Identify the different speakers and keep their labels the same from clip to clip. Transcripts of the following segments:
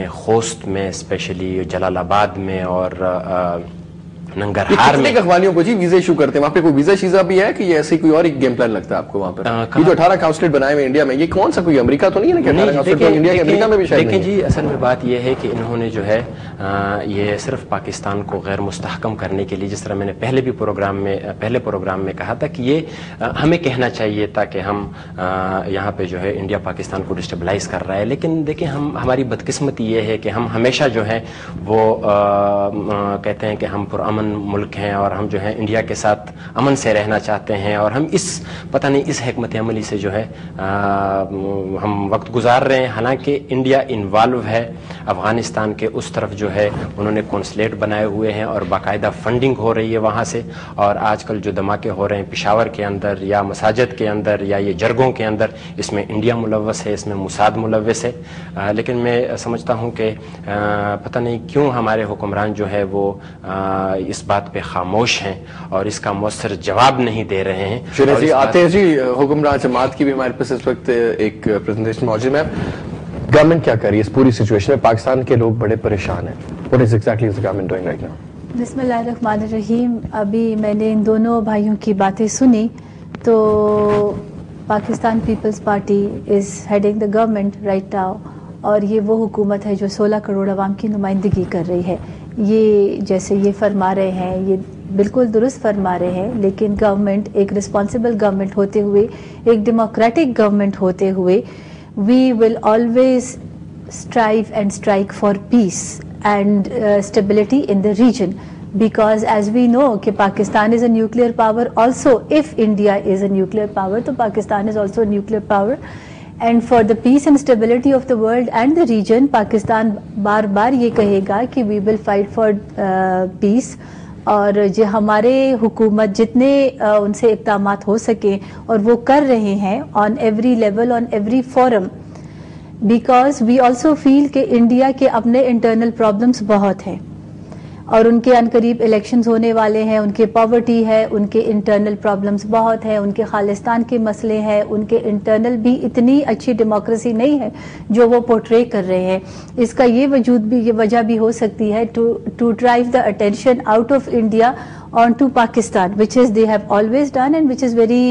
Speaker 1: ہیں خوست میں اسپیشلی جلال آباد میں اور ننگرہار میں
Speaker 2: اخوانیوں کو جی ویزا ایشو کرتے ہیں وہاں پہ کوئی ویزا شیزا بھی ہے کہ یہ ایسے کوئی اور ایک گیم پلان لگتا ہے آپ کو وہاں پر جو 18 کاؤنسلیٹ بنائے ہوئے انڈیا میں یہ کون سا کوئی امریکہ تو نہیں ہے نا کہ 18 کاؤنسلیٹ تو انڈیا کے امریکہ میں بھی شاید
Speaker 1: دیکھیں جی اصل میں بات یہ ہے کہ انہوں نے جو ہے یہ صرف پاکستان کو غیر مستحکم کرنے کے لیے جس طرح میں نے پہلے پروگرام میں کہا تھا کہ یہ ہمیں کہنا چاہیے تھا کہ ہم یہاں پہ جو ہے انڈیا پاکستان کو ڈسٹیبلائز کر رہا ہے لیکن دیکھیں ہماری بدقسمتی یہ ہے کہ ہم ہمیشہ جو ہے وہ کہتے ہیں کہ ہم پرامن ملک ہیں اور ہم جو ہے انڈیا کے ساتھ امن سے رہنا چاہتے ہیں اور ہم پتہ نہیں اس حکمت عملی سے جو ہے ہم وقت گزار رہے ہیں حالانکہ انڈیا انوالو ہے افغانستان کے اس طرف جو ہے انہوں نے کونسلیٹ بنائے ہوئے ہیں اور باقاعدہ فنڈنگ ہو رہی ہے وہاں سے اور آج کل جو دھماکے ہو رہے ہیں پشاور کے اندر یا مساجد کے اندر یا یہ جرگوں کے اندر اس میں انڈیا ملوث ہے اس میں موساد ملوث ہے لیکن میں سمجھتا ہوں کہ پتہ نہیں کیوں ہمارے حکمران جو ہے وہ اس بات پہ خاموش ہیں اور اس کا مؤثر جواب نہیں دے رہے ہیں.
Speaker 2: شریف جی آتے ہیں جی حکمران جماعت کی بھی ہمارے پاس اس وقت ایک پریزنٹیشن موجود ہے. گورنمنٹ کیا کر رہی ہے اس پوری سچویشن میں؟ پاکستان کے لوگ بڑے پریشان ہیں. What is exactly is the government doing right now?
Speaker 3: بسم اللہ الرحمن الرحیم. ابھی میں نے ان دونوں بھائیوں کی باتیں سنی تو Pakistan Peoples Party is heading the government right now اور یہ وہ حکومت ہے جو 16 کروڑ عوام کی نمائندگی کر رہی ہے. یہ جیسے یہ فرما رہے ہیں یہ بالکل درست فرما رہے ہیں لیکن گورنمنٹ ایک رسپانسبل گورنمنٹ ہوتے ہوئے ایک ڈیموکریٹک گورنمنٹ ہوتے ہوئے we will always strive and strike for peace and stability in the region because as we know کہ Pakistan is a nuclear power also. If India is a nuclear power تو Pakistan is also a nuclear power and for the peace and stability of the world and the region Pakistan بار بار یہ کہے گا کہ we will fight for peace اور جو ہمارے حکومت جتنے ان سے اقدامات ہو سکیں اور وہ کر رہے ہیں on every level on every forum because we also feel کہ انڈیا کے اپنے internal problems بہت ہیں اور ان کے عنقریب الیکشنز ہونے والے ہیں. ان کے پاورٹی ہے ان کے انٹرنل پرابلمز بہت ہیں ان کے خالستان کے مسئلے ہیں ان کے انٹرنل بھی اتنی اچھی ڈیموکریسی نہیں ہے جو وہ پورٹرے کر رہے ہیں. اس کا یہ وجہ بھی ہو سکتی ہے to drive the attention out of India on to Pakistan which is they have always done and which is very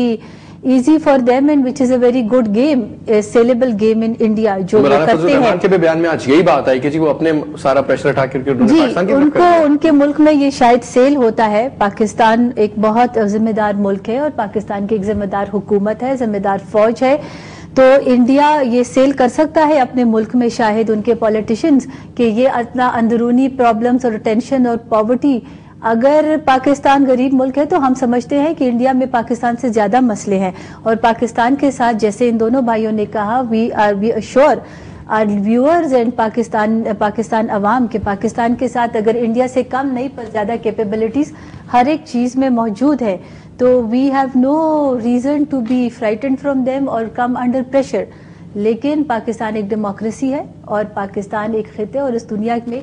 Speaker 3: easy for them and which is a very good game, a saleable game in India جو وہ کرتے ہیں.
Speaker 2: کے بھی بیان میں آج یہی بات آئی کہ جی وہ اپنے سارا پریشر اٹھا کر
Speaker 3: جی ان کے ملک میں یہ شاید سیل ہوتا ہے. پاکستان ایک بہت ذمہ دار ملک ہے اور پاکستان کی ایک ذمہ دار حکومت ہے ذمہ دار فوج ہے تو انڈیا یہ سیل کر سکتا ہے اپنے ملک میں شاید ان کے پولیٹیشنز کہ یہ اتنا اندرونی پرابلمز اور ٹینشن اور پاورٹی. اگر پاکستان غریب ملک ہے تو ہم سمجھتے ہیں کہ انڈیا میں پاکستان سے زیادہ مسئلے ہیں اور پاکستان کے ساتھ جیسے ان دونوں بھائیوں نے کہا we assure our viewers and Pakistan عوام کے پاکستان کے ساتھ اگر انڈیا سے کم نہیں پر زیادہ کیپیبلٹیز ہر ایک چیز میں موجود ہے تو we have no reason to be frightened from them اور کم انڈر پریشر. لیکن پاکستان ایک ڈیموکریسی ہے اور پاکستان ایک خطے اور اس دنیا میں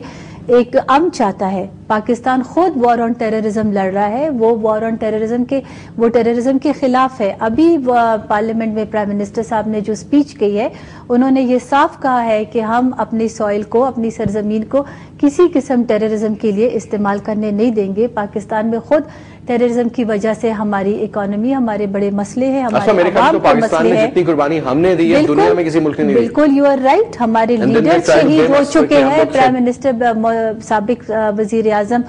Speaker 3: ایک امن چاہتا ہے. پاکستان خود وار آن ٹیررزم لڑ رہا ہے وہ وار آن ٹیررزم کے خلاف ہے. ابھی پارلیمنٹ میں پرائم منسٹر صاحب نے جو سپیچ کی ہے انہوں نے یہ صاف کہا ہے کہ ہم اپنی سوئل کو اپنی سرزمین کو کسی قسم ٹیررزم کے لیے استعمال کرنے نہیں دیں گے. پاکستان میں خود ٹیررزم کی وجہ سے ہماری اکانومی ہمارے بڑے مسئلے ہیں ہمارے عوام کے مسئلے ہیں.
Speaker 2: جتنی قربانی ہم نے دی ہے دنیا میں کسی ملک نے نہیں دی.
Speaker 3: بالکل یو آر رائٹ. ہمارے لیڈر شہید ہو چکے ہیں. پرائم منسٹر سابق وزیر اعظم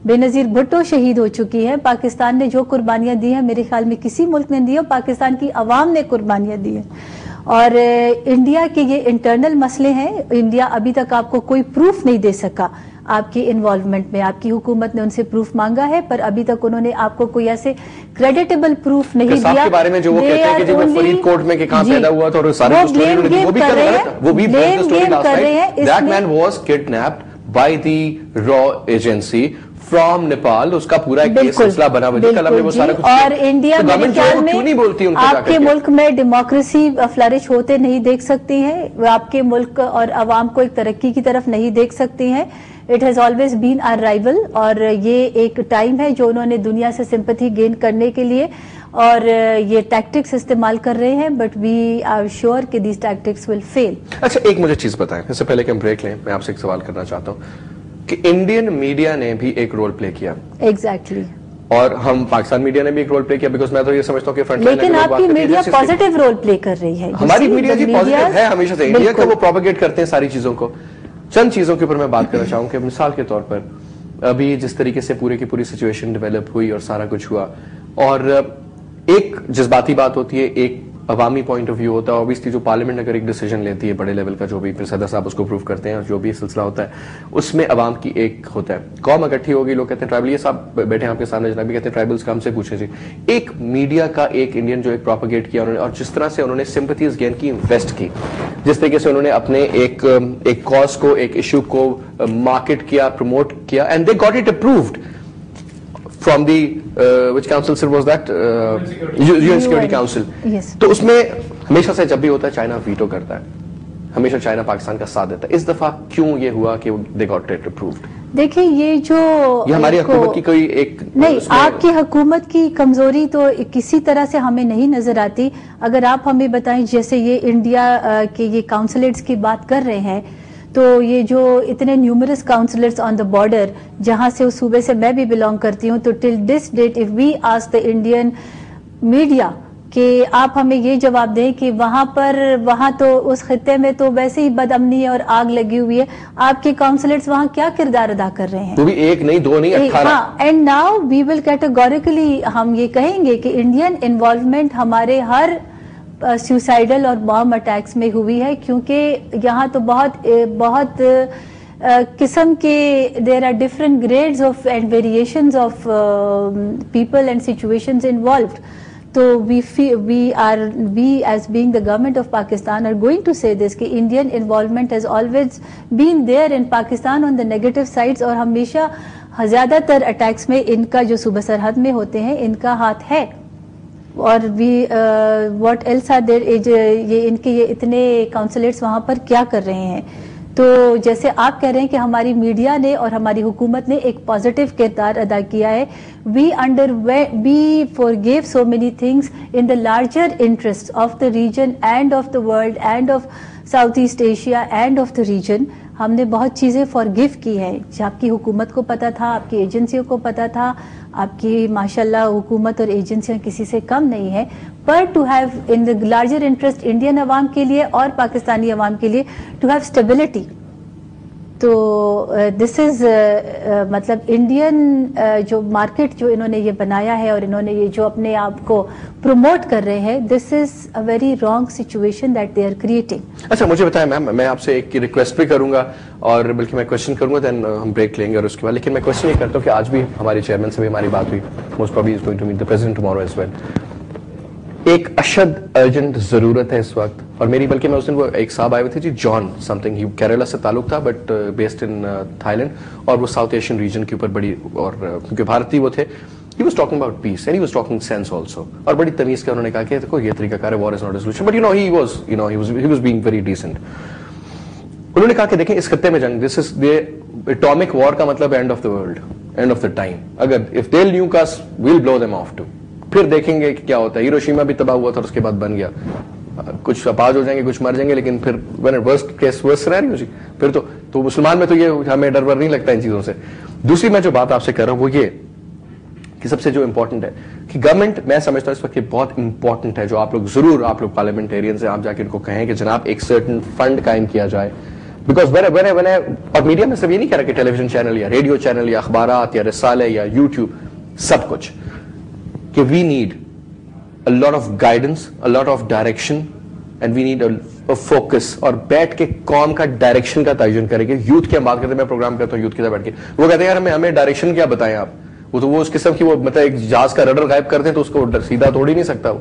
Speaker 3: بے نظیر بھٹو شہید ہو چکی ہے. پاکستان نے جو قربانیاں دی ہیں میرے خیال میں کسی ملک نے دی اور پاکستان کی عوام نے قربانیاں دی ہیں. اور انڈیا کے یہ انٹرنل مسئلے ہیں. انڈیا ابھی تک آپ کو کوئی پروف نہیں دے سکا آپ کی انوالومنٹ میں. آپ کی حکومت نے ان سے پروف مانگا ہے پر ابھی تک انہوں نے آپ کو کوئی ایسے کریڈیٹیبل پروف نہیں دیا.
Speaker 2: کے بارے میں جو وہ کہتے ہیں کہ جب وہ فرید کوٹ میں کہ کہاں پیدا ہوا تھا اور سارے جو سٹوری انہوں نے وہ بھی کر رہے ہیں وہ بھی بہت story last night. That man was kidnapped by the را ایجنسی فرام نیپال. اس کا پورا ایک سلسلہ بنا ہوا ہے. وہ سارا کچھ
Speaker 3: اور انڈیا میرے خیال میں آپ کے ملک میں ڈیموکریسی فلرش ہوتے نہیں دیکھ سکتی ہے. آپ کے ملک اور عوام کو ایک ترقی کی طرف نہیں دیکھ سکتی ہیں. It has always been our rival اور یہ ایک ٹائم ہے جو انہوں نے دنیا سے سمپتھی گین کرنے کے لیے اور یہ ٹیکٹکس استعمال کر رہے ہیں, بٹ وی آر شیور کہ دیز ٹیکٹکس ول فیل.
Speaker 2: اچھا ایک مجھے چیز بتائیں اس سے پہلے کہ ہم بریک لیں, میں آپ سے ایک سوال کرنا چاہتا ہوں کہ انڈین میڈیا نے بھی ایک رول پلے کیا.
Speaker 3: ایگزیکٹلی.
Speaker 2: اور ہم پاکستان میڈیا نے بھی ایک رول پلے کیا, بیکاز میں تو یہ سمجھتا ہوں کہ فرنٹ لائن,
Speaker 3: لیکن آپ کی میڈیا پازیٹیو رول پلے کر رہی ہے.
Speaker 2: ہماری میڈیا جی پازیٹیو ہے ہمیشہ سے, انڈیا کا وہ پروپیگیٹ کرتے ہیں ساری چیزوں کو. چند چیزوں کے اوپر میں بات کرنا چاہوں کہ مثال کے طور پر ابھی جس طریقے سے پورے کی پوری سچویشن ڈیولپ ہوئی اور سارا کچھ ہوا, اور ایک جذباتی بات ہوتی ہے, ایک عوامی پوائنٹ آف ویو ہوتا ہے. اوبیسلی جو پارلیمنٹ اگر ایک ڈیسیجن لیتی ہے بڑے لیول کا, جو بھی پھر صدر صاحب اس کو اپروو کرتے ہیں اور جو بھی سلسلہ ہوتا ہے, اس میں عوام کی ایک ہوتا ہے, قوم اکٹھی ہوگی, لوگ کہتے ہیں ٹرائبل, یہ صاحب بیٹھے ہیں آپ کے سامنے جناب, کہتے ہیں ٹرائبلز کا ہم سے پوچھیں جی. ایک میڈیا کا ایک انڈین جو ایک پروپیگیٹ کیا انہوں نے, اور جس طرح سے انہوں نے سمپتھیز گین کی, انویسٹ کی, جس طریقے سے انہوں نے اپنے ایک کاز کو, ایک ایشو کو مارکیٹ کیا, پروموٹ کیا, and they got it approved from the which council sir was that UN Security Council.
Speaker 3: Yes.
Speaker 2: تو اس میں ہمیشہ سے جب بھی ہوتا ہے چائنا ویٹو کرتا ہے, ہمیشہ چائنا پاکستان کا ساتھ دیتا ہے. اس دفعہ کیوں یہ ہوا کہ they got it approved؟
Speaker 3: دیکھیں یہ جو
Speaker 2: ہماری حکومت کی کوئی ایک
Speaker 3: نہیں, آپ کی حکومت کی کمزوری تو کسی طرح سے ہمیں نہیں نظر آتی. اگر آپ ہمیں بتائیں جیسے یہ انڈیا کے یہ کاؤنسلیٹس کی بات کر رہے ہیں, تو یہ جو اتنے numerous counsellors on the border, جہاں سے اس صوبے سے میں بھی بلانگ کرتی ہوں, تو till this date if we ask the Indian media کہ آپ ہمیں یہ جواب دیں کہ وہاں تو اس خطے میں تو ویسے ہی بد امنی اور آگ لگی ہوئی ہے, آپ کے کاؤنسلرز وہاں کیا کردار ادا کر رہے ہیں؟
Speaker 2: وہ بھی ایک نہیں, دو نہیں, 18.
Speaker 3: ہاں, and now we will categorically ہم یہ کہیں گے کہ انڈین انوالومنٹ ہمارے ہر سیوسائڈل اور بام اٹیکس میں ہوئی ہے, کیونکہ یہاں تو بہت قسم کے there are different grades of and variations of people and situations involved. تو we as being the government of Pakistan are going to say this کہ Indian involvement has always been there in Pakistan on the negative sides, اور ہمیشہ زیادہ تر attacks میں ان کا جو صوبہ سرحد میں ہوتے ہیں ان کا ہاتھ ہے. اور what else are there, یہ ان کے یہ اتنے کاؤنسلیٹس وہاں پر کیا کر رہے ہیں. تو جیسے آپ کہہ رہے ہیں کہ ہماری میڈیا نے اور ہماری حکومت نے ایک پازیٹیو کردار ادا کیا ہے. we forgave so many things in the larger interest of the region and of the world and of Southeast Asia and of the region. ہم نے بہت چیزیں فارگیو کی ہے, آپ کی حکومت کو پتا تھا, آپ کی ایجنسیوں کو پتا تھا, آپ کی ماشاءاللہ حکومت اور ایجنسیاں کسی سے کم نہیں ہے, پر to have in the larger interest Indian عوام کے لیے اور پاکستانی عوام کے لیے ٹو ہیو اسٹیبلٹی. تو دس از مطلب انڈین جو مارکیٹ جو انہوں نے یہ بنایا ہے اور انہوں نے یہ جو اپنے آپ کو پروموٹ کر رہے ہیں, this is a very wrong situation that they are creating.
Speaker 2: اچھا مجھے بتائیں میم, میں آپ سے ایک ریکویسٹ بھی کروں گا اور بلکہ میں کوشچن کروں گا, دین ہم بریک لیں گے اور اس کے بعد, لیکن میں کوشچن یہ کرتا ہوں کہ آج بھی ہمارے چیئرمین سے بھی ہماری بات ہوئی, most probably is going to meet the president tomorrow as well. ایک اشد ارجنٹ ضرورت ہے اس وقت, اور میری بلکہ میں اس دن وہ ایک صاحب آئے ہوئے تھے جی, جان سم تھنگ, ہی کیرلا سے تعلق تھا but based in Thailand, اور وہ ساؤتھ ایشین ریجن کے اوپر بڑی, اور کیونکہ بھارتی وہ تھے, he was talking about peace and he was talking sense also, اور بڑی تمیز کے انہوں نے کہا کہ دیکھو یہ طریقہ کار ہے, war is not a solution, but he was being very decent. انہوں نے کہا کہ دیکھیں اس خطے میں جنگ, this is the atomic war کا مطلب end of the world, end of the time. اگر if they'll nuke us, we'll blow them off too. پھر دیکھیں گے کہ کیا ہوتا ہے. ہیروشیما بھی تباہ ہوا تھا اور اس کے بعد بن گیا, کچھ اپاہج ہو جائیں گے, کچھ مر جائیں گے, لیکن پھر ورسٹ کیس ورسٹ سینیریو جی, پھر تو مسلمان میں تو یہ ہمیں ڈر ور نہیں لگتا ان چیزوں سے. دوسری میں جو بات آپ سے کر رہا ہوں وہ یہ کہ سب سے جو امپورٹنٹ ہے کہ گورنمنٹ, میں سمجھتا ہوں اس وقت یہ بہت امپورٹنٹ ہے, جو آپ لوگ پارلیمنٹیرینز ہیں, آپ جا کے ان کو کہیں کہ جناب ایک سرٹن فنڈ قائم کیا جائے, بیکاز اور میڈیا میں سب یہ نہیں کہہ رہا کہ ٹیلی ویژن چینل یا ریڈیو چینل یا اخبارات یا رسالے یا یوٹیوب, سب کچھ, کہ we need a lot of guidance, a lot of direction, and we need a focus, اور بیٹھ کے قوم کا ڈائریکشن کا تعین کریں گے. یوتھ کی ہم بات کرتے ہیں, میں پروگرام کرتا ہوں یوتھ کے ساتھ بیٹھ کے, وہ کہتے ہیں یار ہمیں ڈائریکشن کیا بتائیں آپ, وہ تو وہ اس قسم کی وہ مطلب ایک جہاز کا رڈر غائب کرتے ہیں تو اس کو سیدھا توڑ ہی نہیں سکتا وہ.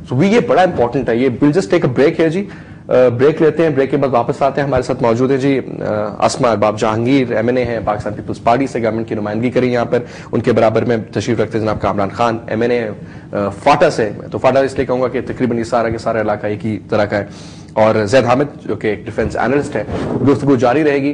Speaker 2: سو یہ بڑا امپورٹنٹ ہے. یہ will just take a break ہے جی, بریک لیتے ہیں, بریک کے بعد واپس آتے ہیں. ہمارے ساتھ موجود ہیں جی اسما ارباب جہانگیر, ایم-این-اے ہیں, پاکستان پیپلز پارٹی سے گورنمنٹ کی نمائندگی کری یہاں پر. ان کے برابر میں تشریف رکھتے ہیں جناب کامران خان, ایم-این-اے فاٹا سے. تو فاٹا اس لیے کہوں گا کہ تقریباً یہ سارا کے سارا علاقہ ایک ہی طرح کا ہے, اور زید حامد جو کہ ایک ڈیفینس اینالسٹ ہے. گفتگو جاری رہے گی.